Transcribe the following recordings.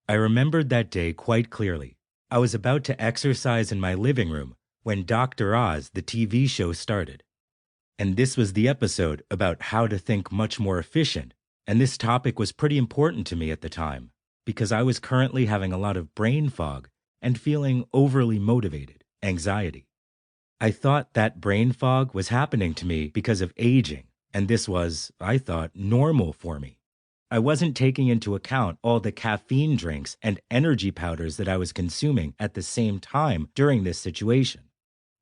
I remembered that day quite clearly. I was about to exercise in my living room when Dr. Oz, the TV show, started. And this was the episode about how to think much more efficient. And this topic was pretty important to me at the time because I was currently having a lot of brain fog and feeling overly motivated, anxiety. I thought that brain fog was happening to me because of aging, and this was, I thought, normal for me. I wasn't taking into account all the caffeine drinks and energy powders that I was consuming at the same time during this situation.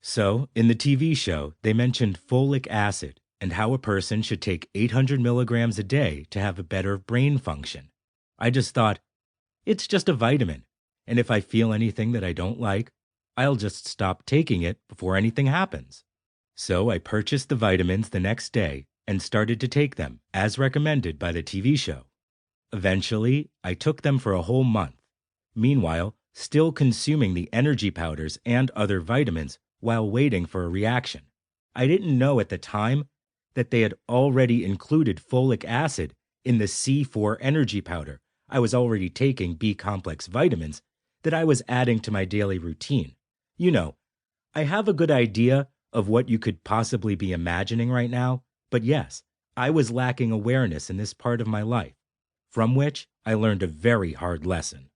So, in the TV show, they mentioned folic acid and how a person should take 800 milligrams a day to have a better brain function. I just thought, it's just a vitamin, and if I feel anything that I don't like, I'll just stop taking it before anything happens. So I purchased the vitamins the next day and started to take them as recommended by the TV show. Eventually, I took them for a whole month. Meanwhile, still consuming the energy powders and other vitamins while waiting for a reaction. I didn't know at the time that they had already included folic acid in the C4 energy powder. I was already taking B-complex vitamins that I was adding to my daily routine. You know, I have a good idea of what you could possibly be imagining right now, but yes, I was lacking awareness in this part of my life, from which I learned a very hard lesson.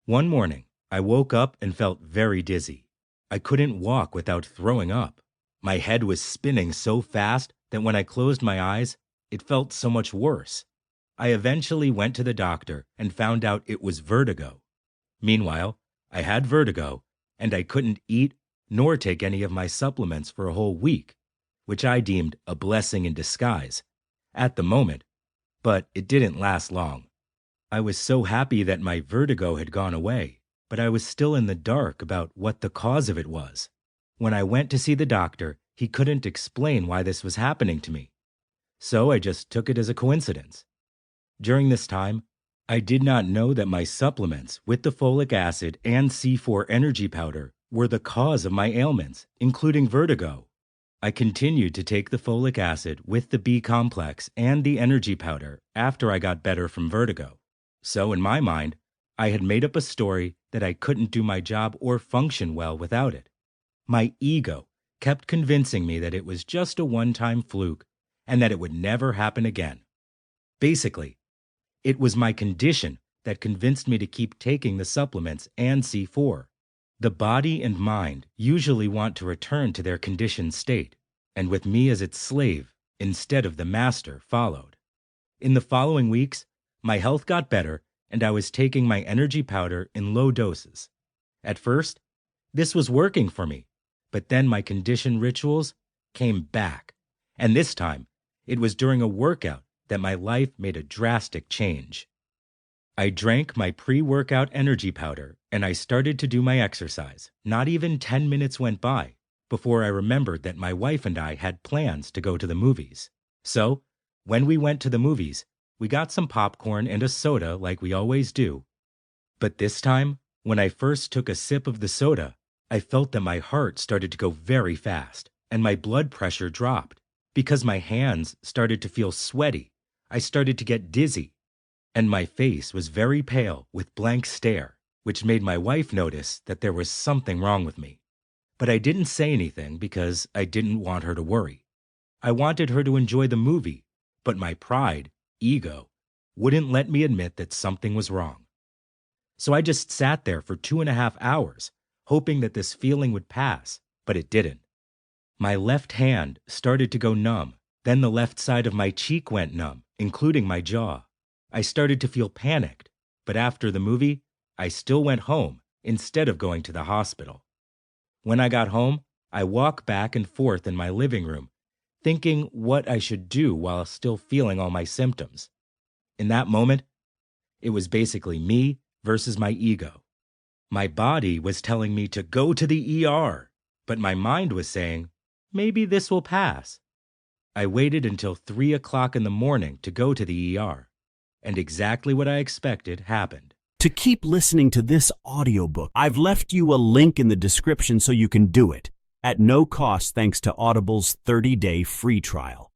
One morning, I woke up and felt very dizzy. I couldn't walk without throwing up. My head was spinning so fast that when I closed my eyes, it felt so much worse. I eventually went to the doctor and found out it was vertigo. Meanwhile, I had vertigo, and I couldn't eat nor take any of my supplements for a whole week, which I deemed a blessing in disguise at the moment, but it didn't last long. I was so happy that my vertigo had gone away, but I was still in the dark about what the cause of it was. When I went to see the doctor, he couldn't explain why this was happening to me, so I just took it as a coincidence. During this time, I did not know that my supplements with the folic acid and C4 energy powder were the cause of my ailments, including vertigo. I continued to take the folic acid with the B complex and the energy powder after I got better from vertigo. So in my mind, I had made up a story that I couldn't do my job or function well without it. My ego kept convincing me that it was just a one-time fluke and that it would never happen again. Basically, it was my condition that convinced me to keep taking the supplements and C4. The body and mind usually want to return to their conditioned state, and with me as its slave instead of the master followed. In the following weeks, my health got better and I was taking my energy powder in low doses. At first, this was working for me, but then my conditioned rituals came back, and this time, it was during a workout that my life made a drastic change. I drank my pre-workout energy powder and I started to do my exercise. Not even 10 minutes went by before I remembered that my wife and I had plans to go to the movies. So, when we went to the movies, we got some popcorn and a soda like we always do. But this time, when I first took a sip of the soda, I felt that my heart started to go very fast and my blood pressure dropped because my hands started to feel sweaty. I started to get dizzy, and my face was very pale with blank stare, which made my wife notice that there was something wrong with me. But I didn't say anything because I didn't want her to worry. I wanted her to enjoy the movie, but my pride, ego, wouldn't let me admit that something was wrong. So I just sat there for 2.5 hours, hoping that this feeling would pass, but it didn't. My left hand started to go numb, then the left side of my cheek went numb, including my jaw. I started to feel panicked, but after the movie, I still went home instead of going to the hospital. When I got home, I walked back and forth in my living room, thinking what I should do while still feeling all my symptoms. In that moment, it was basically me versus my ego. My body was telling me to go to the ER, but my mind was saying, maybe this will pass. I waited until 3 o'clock in the morning to go to the ER, and exactly what I expected happened. To keep listening to this audiobook, I've left you a link in the description so you can do it, at no cost thanks to Audible's 30-day free trial.